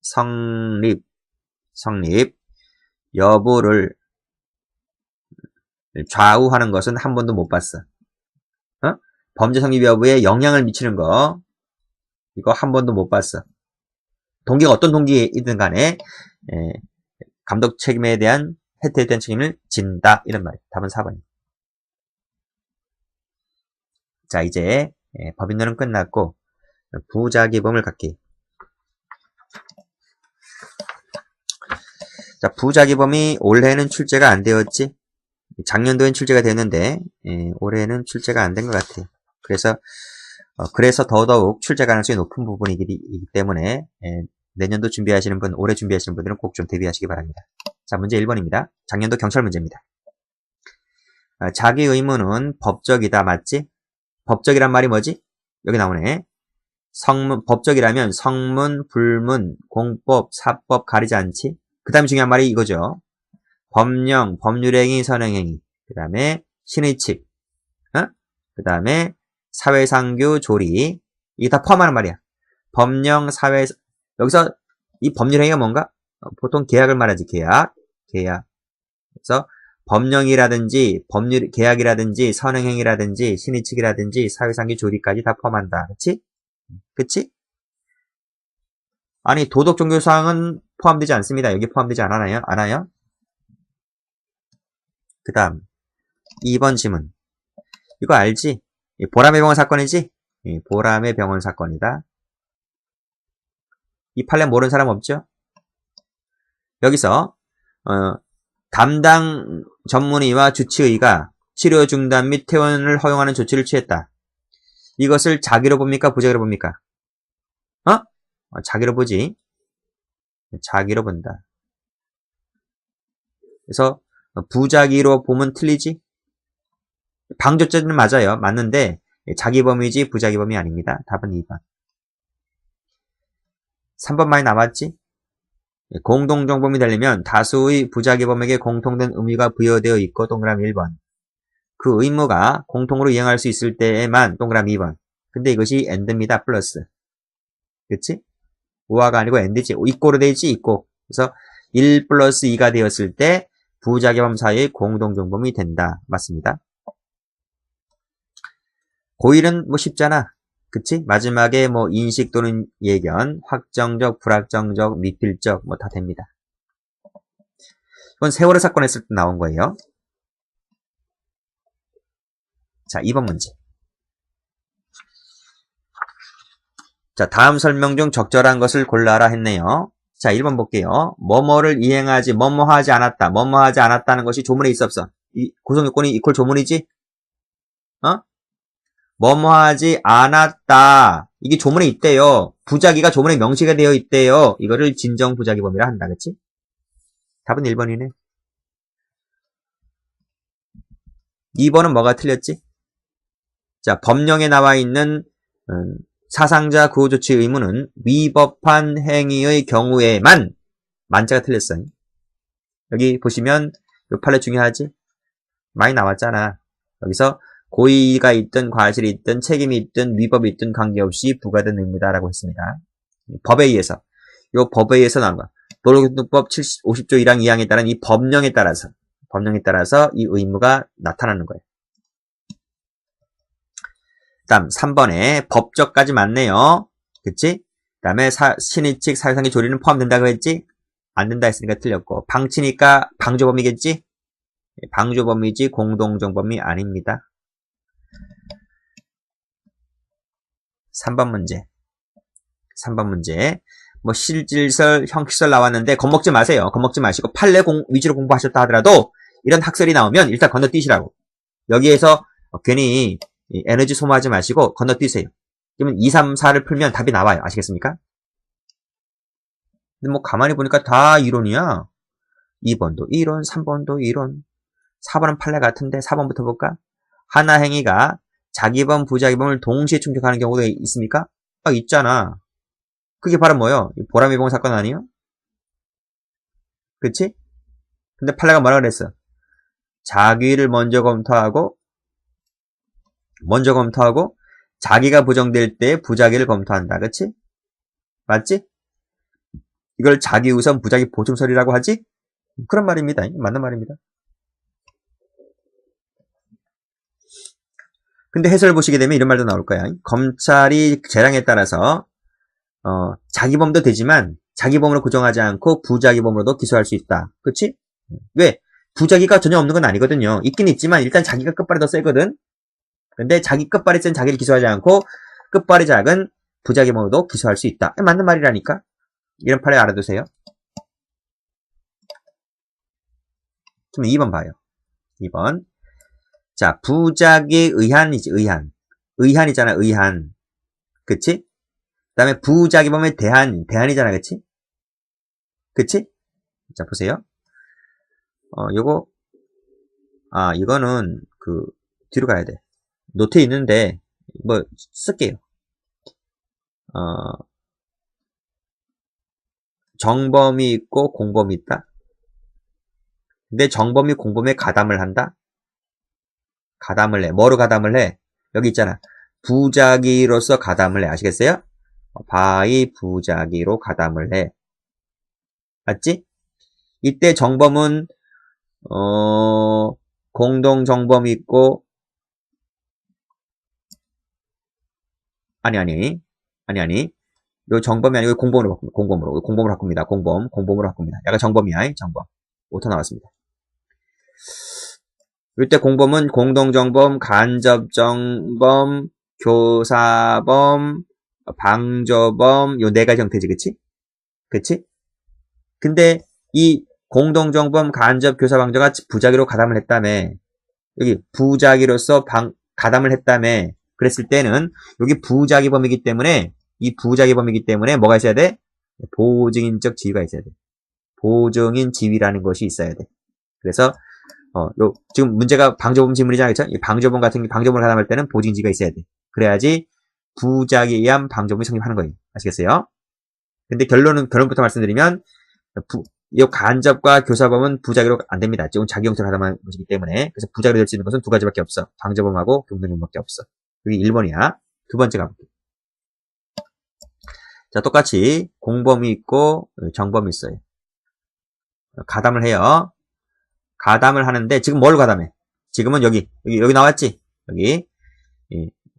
성립 여부를 좌우하는 것은 한 번도 못 봤어. 범죄 성립 여부에 영향을 미치는 거 이거 한 번도 못 봤어. 동기가 어떤 동기이든 간에 감독 책임에 대한 혜택에 대한 책임을 진다. 이런 말이에요. 답은 4번입니다. 자, 이제 법인론은 끝났고 부자기범을 갈게요. 자, 부자기범이 올해는 출제가 안 되었지. 작년도엔 출제가 됐는데 올해는 출제가 안 된 것 같아요. 그래서 더더욱 출제 가능성이 높은 부분이기 때문에 내년도 준비하시는 분, 올해 준비하시는 분들은 꼭 좀 대비하시기 바랍니다. 자, 문제 1번입니다. 작년도 경찰 문제입니다. 자기 의무는 법적이다. 맞지? 법적이란 말이 뭐지? 여기 나오네. 성문, 법적이라면 성문, 불문, 공법, 사법 가리지 않지? 그 다음에 중요한 말이 이거죠. 법령, 법률행위, 선행행위. 그 다음에 신의칙. 그 다음에 사회상규, 조리. 이게 다 포함하는 말이야. 법령, 사회, 여기서 이 법률행위가 뭔가? 보통 계약을 말하지, 계약. 그래서 법령이라든지, 법률, 계약이라든지, 선행행위라든지, 신의칙이라든지, 사회상규, 조리까지 다 포함한다. 그치? 그치? 아니, 도덕, 종교사항은 포함되지 않습니다. 여기 포함되지 않아요? 그 다음, 2번 질문. 이거 알지? 보람의 병원 사건이지? 보람의 병원 사건이다. 이 판례 모르는 사람 없죠? 여기서 담당 전문의와 주치의가 치료 중단 및 퇴원을 허용하는 조치를 취했다. 이것을 자기로 봅니까? 부자기로 봅니까? 자기로 보지. 자기로 본다. 그래서 부자기로 보면 틀리지? 방조죄는 맞아요. 맞는데 자기 범위지 부자기 범위 아닙니다. 답은 2번. 3번 많이 남았지? 공동정범이 되려면 다수의 부자기범에게 공통된 의무가 부여되어 있고 동그라미 1번. 그 의무가 공통으로 이행할 수 있을 때에만 동그라미 2번. 근데 이것이 and입니다. 플러스. 그치? 우화가 아니고 and지. 있고로 되지 있고. 그래서 1 플러스 2가 되었을 때 부자기범 사이의 공동정범이 된다. 맞습니다. 고1은 뭐 쉽잖아. 그치? 마지막에 뭐 인식 또는 예견, 확정적, 불확정적, 미필적 뭐 다 됩니다. 이건 세월호 사건 했을 때 나온 거예요. 자, 2번 문제. 자, 다음 설명 중 적절한 것을 골라라 했네요. 자, 1번 볼게요. 뭐뭐를 이행하지, 뭐뭐하지 않았다. 뭐뭐하지 않았다는 것이 조문에 있어 없어? 이 구성요건이 이퀄 조문이지? 뭐뭐하지 않았다. 이게 조문에 있대요. 부자기가 조문에 명시가 되어 있대요. 이거를 진정 부자기범이라 한다. 그치? 답은 1번이네. 2번은 뭐가 틀렸지? 자, 법령에 나와 있는 사상자 구호조치 의무는 위법한 행위의 경우에만 만자가 틀렸어요. 여기 보시면 요 판례 중요하지? 많이 나왔잖아. 여기서 고의가 있든 과실이 있든 책임이 있든 위법이 있든 관계없이 부과된 의무다라고 했습니다. 법에 의해서 요 법에 의해서 나온 거. 도로교통법 50조 1항 2항에 따른 이 법령에 따라서 이 의무가 나타나는 거예요. 다음 3번에 법적까지 맞네요. 그치? 다음에 신의칙 사회상의 조리는 포함된다고 했지? 안 된다 했으니까 틀렸고 방치니까 방조범이겠지? 방조범이지 공동정범이 아닙니다. 3번 문제. 뭐 실질설, 형식설 나왔는데 겁먹지 마세요. 겁먹지 마시고 판례 위주로 공부하셨다 하더라도 이런 학설이 나오면 일단 건너뛰시라고. 여기에서 괜히 에너지 소모하지 마시고 건너뛰세요. 그러면 2, 3, 4를 풀면 답이 나와요. 아시겠습니까? 근데 뭐 가만히 보니까 다 이론이야. 2번도 이론, 3번도 이론. 4번은 판례 같은데 4번부터 볼까? 하나 행위가 자기범, 부자기범을 동시에 충족하는 경우도 있습니까? 있잖아. 그게 바로 뭐요? 보람의 병원 사건 아니에요? 그치? 근데 판례가 뭐라 그랬어? 자기를 먼저 검토하고 자기가 부정될 때 부자기를 검토한다. 그치? 맞지? 이걸 자기 우선 부자기 보충설이라고 하지? 그런 말입니다. 맞는 말입니다. 근데 해설 보시게 되면 이런 말도 나올 거야. 검찰이 재량에 따라서 자기범도 되지만 자기범으로 고정하지 않고 부자기범으로도 기소할 수 있다. 그치? 왜? 부자기가 전혀 없는 건 아니거든요. 있긴 있지만 일단 자기가 끝발이 더 세거든. 근데 자기 끝발이 센 자기를 기소하지 않고 끝발이 작은 부자기범으로도 기소할 수 있다. 맞는 말이라니까. 이런 판례 알아두세요. 그럼 2번 봐요. 2번. 자, 부자기 의한이지, 의한이잖아, 의한. 그치? 그 다음에 부자기범의 대한이잖아, 그치? 그치? 자, 보세요. 이거는, 뒤로 가야 돼. 노트에 있는데, 뭐, 쓸게요. 정범이 있고 공범이 있다. 근데 정범이 공범에 가담을 한다? 가담을 해. 뭐로 가담을 해? 여기 있잖아. 부작위로서 가담을 해. 아시겠어요? 바이 부작위로 가담을 해. 맞지? 이때 정범은 공동 정범이 있고 아니 요 정범이 아니고 공범으로 바꿉니다. 공범으로 바꿉니다. 약간 정범이야. 정범. 오타 나왔습니다. 이때 공범은 공동정범, 간접정범, 교사범, 방조범 요 네 가지 형태지. 그치? 근데 이 공동정범, 간접, 교사, 방조가 부작위로 가담을 했다며 여기 부작위로서 가담을 했다며 그랬을 때는 여기 부작위범이기 때문에 이 부작위범이기 때문에 뭐가 있어야 돼? 보증인적 지위가 있어야 돼. 보증인 지위라는 것이 있어야 돼. 그래서 지금 문제가 방조범 지문이잖아요. 그쵸? 이 방조범 방조범을 가담할 때는 보증인 지위가 있어야 돼. 그래야지 부작위에 의한 방조범이 성립하는 거예요. 아시겠어요? 근데 결론부터 말씀드리면 이 간접과 교사범은 부작위로 안 됩니다. 지금 자기 형태로 하다만 것이기 때문에. 그래서 부작위로 될 수 있는 것은 두 가지밖에 없어. 방조범하고 공동정범밖에 없어. 여기 1번이야. 두 번째 가볼게요. 자, 똑같이 공범이 있고 정범이 있어요. 가담을 해요. 가담을 하는데 지금 뭘 가담해? 지금은 여기 나왔지? 여기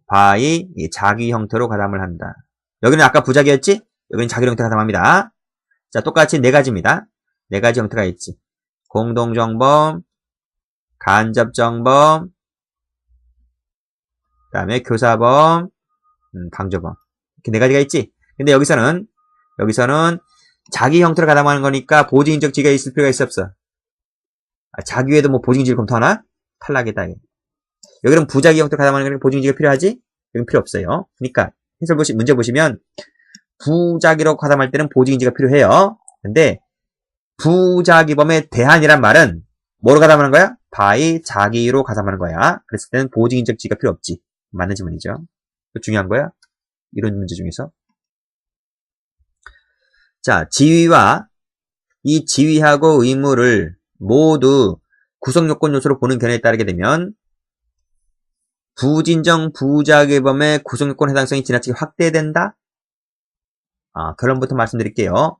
바이 자기 형태로 가담을 한다. 여기는 아까 부작위였지? 여기는 자기 형태로 가담합니다. 자, 똑같이 네 가지입니다. 네 가지 형태가 있지. 공동정범, 간접정범, 그 다음에 교사범, 방조범. 이렇게 네 가지가 있지. 근데 여기서는 자기 형태로 가담하는 거니까 보증인적 지위가 있을 필요가 있어 없어? 자기 외에도 뭐 보증인지를 검토하나? 탈락이다. 여기는 부자기 형태로 가담하는 거니까 보증인지가 필요하지? 여기는 필요 없어요. 그러니까 문제 보시면 부자기로 가담할 때는 보증인지가 필요해요. 근데 부자기범에 대한이란 말은 뭐로 가담하는 거야? 바이 자기로 가담하는 거야. 그랬을 때는 보증인적 지위가 필요 없지. 맞는 질문이죠. 중요한 거야. 이런 문제 중에서. 자, 지위와 이 지위하고 의무를 모두 구성요건 요소로 보는 견해에 따르게 되면 부진정 부자기범의 구성요건 해당성이 지나치게 확대된다? 결론부터 말씀드릴게요.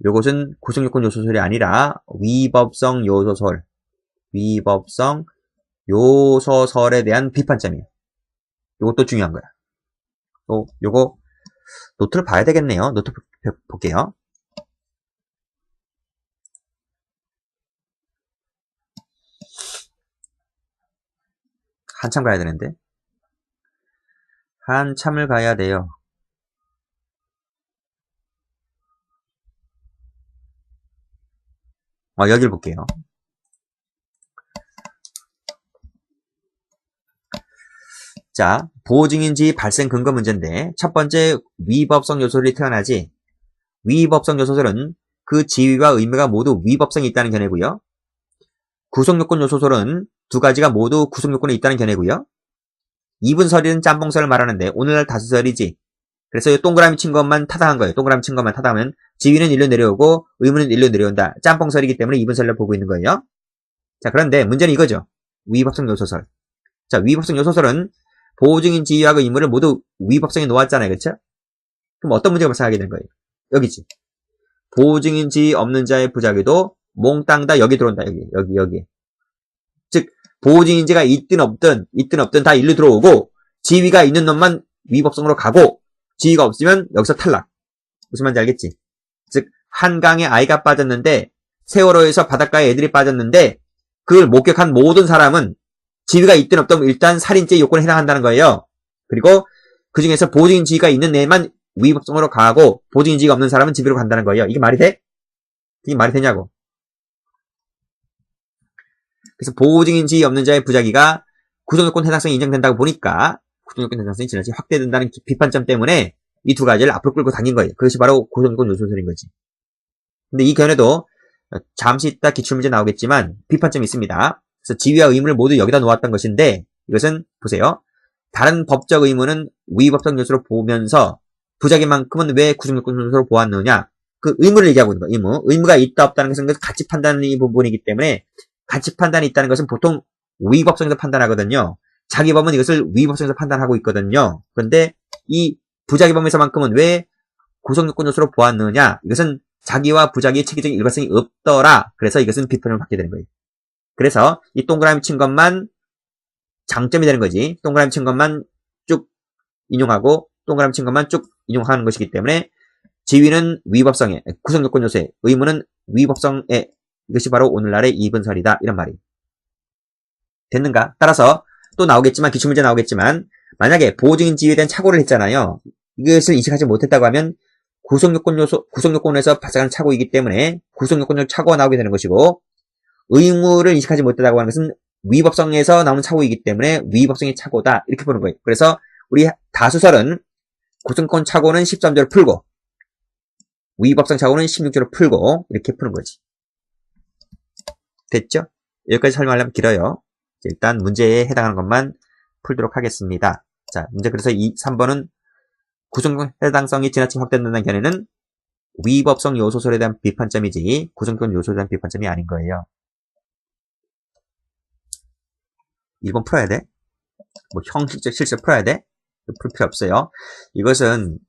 요것은 구성요건 요소설이 아니라 위법성 요소설에 대한 비판점이에요. 요것도 중요한 거야. 또 요거 노트를 봐야 되겠네요. 노트 볼게요. 한참 가야 되는데. 한참을 가야 돼요. 여기를 볼게요. 자, 보증인지 발생 근거 문제인데 첫 번째 위법성 요소설이 태어나지. 위법성 요소설은 그 지위와 의무가 모두 위법성이 있다는 견해고요. 구성요건 요소설은 두 가지가 모두 구성요건이 있다는 견해고요. 이분설이는 짬뽕설을 말하는데 오늘날 다수설이지. 그래서 이 동그라미 친 것만 타당한 거예요. 동그라미 친 것만 타당하면 지위는 일로 내려오고 의무는 일로 내려온다. 짬뽕설이기 때문에 이분설을 보고 있는 거예요. 자, 그런데 문제는 이거죠. 위법성 요소설. 자, 위법성 요소설은 보증인 지위하고 의무를 모두 위법성에 놓았잖아요. 그렇죠? 그럼 어떤 문제가 발생하게 되는 거예요? 여기지. 보증인 지위 없는 자의 부작위도 몽땅 다 여기 들어온다. 여기. 즉 보증인지가 있든 없든 다 일로 들어오고 지위가 있는 놈만 위법성으로 가고 지위가 없으면 여기서 탈락. 무슨 말인지 알겠지? 즉 한강에 아이가 빠졌는데 세월호에서 바닷가에 애들이 빠졌는데 그걸 목격한 모든 사람은 지위가 있든 없든 일단 살인죄 요건에 해당한다는 거예요. 그리고 그 중에서 보증인 지위가 있는 애만 위법성으로 가고 보증인 지위가 없는 사람은 집으로 간다는 거예요. 이게 말이 돼? 이게 말이 되냐고. 그래서 보증인 지위 없는 자의 부작위가 구성요건 해당성이 인정된다고 보니까 구성요건 해당성이 지나치게 확대된다는 비판점 때문에 이 두 가지를 앞으로 끌고 당긴 거예요. 그것이 바로 구성요건 요소설인 거지. 근데 이 견해도 잠시 있다 기출문제 나오겠지만 비판점이 있습니다. 그래서 지위와 의무를 모두 여기다 놓았던 것인데 이것은 보세요. 다른 법적 의무는 위법성 요소로 보면서 부작위만큼은 왜 구성요건 요소로 보았느냐? 그 의무를 얘기하고 있는 거예요. 의무. 의무가 있다 없다는 것은 가치 판단의 부분이기 때문에 가치 판단이 있다는 것은 보통 위법성에서 판단하거든요. 자기법은 이것을 위법성에서 판단하고 있거든요. 그런데 이 부작위범에서만큼은 왜 구성요건 요소로 보았느냐? 이것은 자기와 부작위의 체계적인 일관성이 없더라. 그래서 이것은 비판을 받게 되는 거예요. 그래서 이 동그라미 친 것만 장점이 되는 거지. 동그라미 친 것만 쭉 인용하고 동그라미 친 것만 쭉 인용하는 것이기 때문에 지위는 위법성에, 구성요건 요소에, 의무는 위법성에, 이것이 바로 오늘날의 이분설이다. 이런 말이 됐는가? 따라서 또 나오겠지만, 기출문제 나오겠지만, 만약에 보호증인 지위에 대한 착오를 했잖아요. 이것을 인식하지 못했다고 하면 구성요건에서 발생하는 착오이기 때문에 구성요건적 착오가 나오게 되는 것이고, 의무를 인식하지 못했다고 하는 것은 위법성에서 나오는 착오이기 때문에 위법성의 착오다. 이렇게 보는 거예요. 그래서 우리 다수설은 구성요건 착오는 13조로 풀고, 위법성 착오는 16조로 풀고, 이렇게 푸는 거지. 됐죠? 여기까지 설명하려면 길어요. 일단 문제에 해당하는 것만 풀도록 하겠습니다. 자, 문제 그래서 3번은 구성요건 해당성이 지나치게 확대된다는 견해는 위법성 요소설에 대한 비판점이지 구성요건 요소에 대한 비판점이 아닌 거예요. 1번 풀어야 돼? 뭐 형식적 실적 풀어야 돼? 풀 필요 없어요. 이것은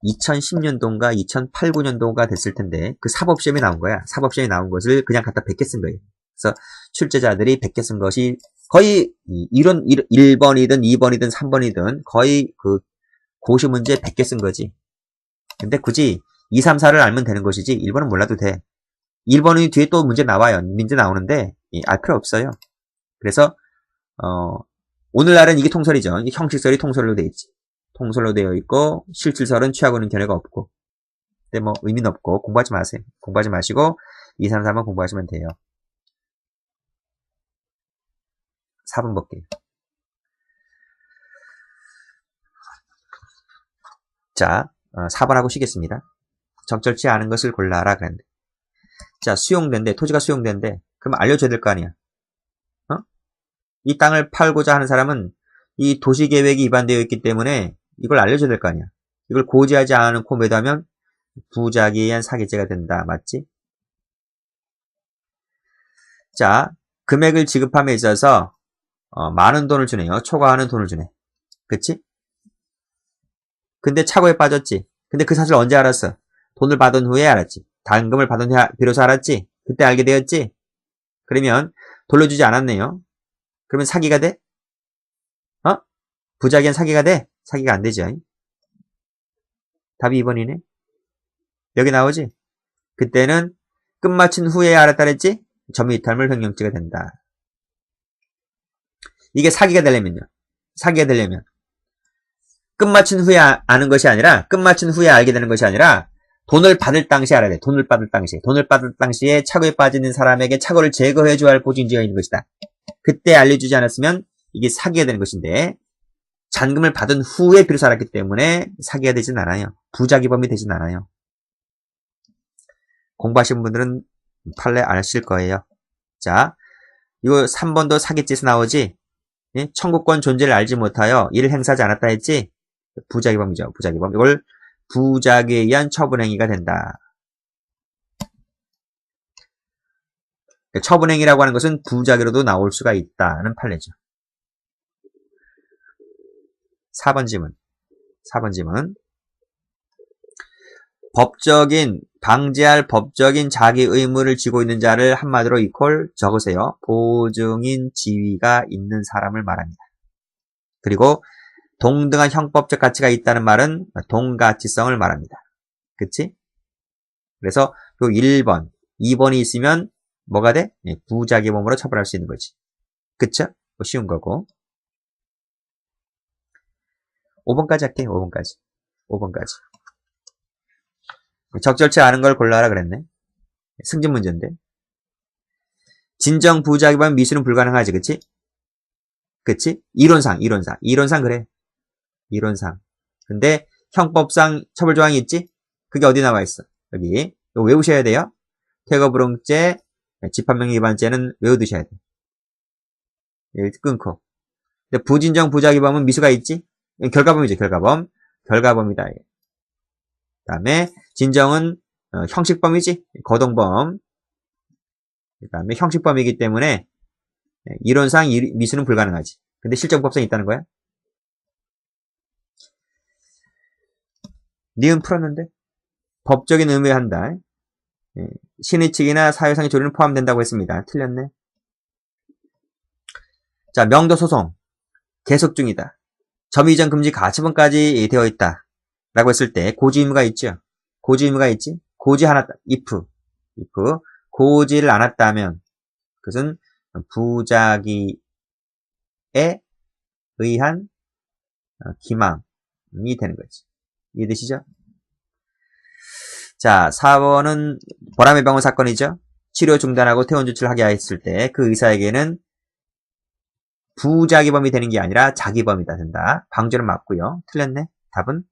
2010년도인가 2008, 9년도가 됐을 텐데 그 사법시험이 나온 거야. 사법시험이 나온 것을 그냥 갖다 100개 쓴 거예요. 그래서 출제자들이 100개 쓴 것이 거의 이런 1번이든 2번이든 3번이든 거의 고시 문제 100개 쓴 거지. 근데 굳이 2, 3, 4를 알면 되는 것이지 1번은 몰라도 돼. 1번이 뒤에 또 문제 나와요. 문제 나오는데 알 필요 없어요. 그래서 오늘날은 이게 통설이죠. 이게 형식설이 통설로 되어 있지. 통설로 되어 있고 실질설은 취하고 있는 견해가 없고. 근데 뭐 의미는 없고 공부하지 마세요. 공부하지 마시고 2, 3, 4만 공부하시면 돼요. 4번 볼게요. 자, 4번하고 쉬겠습니다. 적절치 않은 것을 골라라 그랬는데. 자, 수용된대. 토지가 수용된대. 그럼 알려줘야 될 거 아니야. 이 땅을 팔고자 하는 사람은 이 도시계획이 위반되어 있기 때문에 이걸 알려줘야 될 거 아니야. 이걸 고지하지 않고 매도하면 부작위에 의한 사기죄가 된다. 맞지? 자, 금액을 지급함에 있어서 많은 돈을 주네요. 초과하는 돈을 주네. 그치? 근데 착오에 빠졌지. 근데 그 사실 언제 알았어? 돈을 받은 후에 알았지. 당금을 받은 후에 비로소 알았지. 그때 알게 되었지. 그러면 돌려주지 않았네요. 그러면 사기가 돼? 부작위한 사기가 돼? 사기가 안 되죠. 답이 2번이네. 여기 나오지? 그때는 끝마친 후에 알았다 그랬지? 점유이탈물 횡령죄가 된다. 이게 사기가 되려면요. 사기가 되려면 끝마친 후에 아는 것이 아니라 끝마친 후에 알게 되는 것이 아니라 돈을 받을 당시에 알아야 돼. 돈을 받을 당시에. 돈을 받을 당시에 착오에 빠지는 사람에게 착오를 제거해줘야 할 보증인지가 있는 것이다. 그때 알려주지 않았으면 이게 사기가 되는 것인데 잔금을 받은 후에 비로소 알았기 때문에 사기가 되진 않아요. 부작위범이 되진 않아요. 공부하신 분들은 판례 아실 거예요. 자, 이거 3번도 사기죄에서 나오지? 예? 청구권 존재를 알지 못하여 이를 행사하지 않았다 했지? 부작위범이죠. 부작위범. 이걸 부작위에 의한 처분행위가 된다. 처분행위라고 하는 것은 부작위로도 나올 수가 있다는 판례죠. 4번 지문. 4번 지문. 방지할 법적인 자기 의무를 지고 있는 자를 한마디로 이퀄 적으세요. 보증인 지위가 있는 사람을 말합니다. 그리고 동등한 형법적 가치가 있다는 말은 동가치성을 말합니다. 그치? 그래서 요 1번, 2번이 있으면 뭐가 돼? 부작위범으로 처벌할 수 있는 거지. 그쵸? 쉬운 거고. 5번까지 할게. 5번까지. 5번까지. 적절치 않은 걸 골라라 그랬네. 승진 문제인데. 진정 부작위범 미수는 불가능하지. 그치? 그치? 이론상 그래. 이론상. 근데 형법상 처벌 조항이 있지? 그게 어디 나와 있어? 여기. 이거 외우셔야 돼요. 퇴거불응죄, 집합명령 위반죄는 외워두셔야 돼. 여기 끊고. 근데 부진정 부작위범은 미수가 있지? 결과범이죠, 결과범. 결과범이다. 그 다음에 진정은 형식범이지, 거동범. 그 다음에 형식범이기 때문에 이론상 미수는 불가능하지. 근데 실적 법성이 있다는 거야? 니은 풀었는데? 법적인 의무에 한다. 신의 측이나 사회상의 조례는 포함된다고 했습니다. 틀렸네. 자, 명도 소송. 계속 중이다. 점유 이전 금지 가처분까지 되어 있다. 라고 했을 때 고지 의무가 있죠. 고지 의무가 있지. 고지 하나, if. 고지를 않았다면 그것은 부작위에 의한 기망이 되는 거지. 이해되시죠? 자, 4번은 보람의 병원 사건이죠. 치료 중단하고 퇴원 조치를 하게 했을 때 그 의사에게는 부작위범이 되는 게 아니라 자기범이다 된다. 방조는 맞고요. 틀렸네. 답은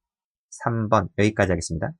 3번. 여기까지 하겠습니다.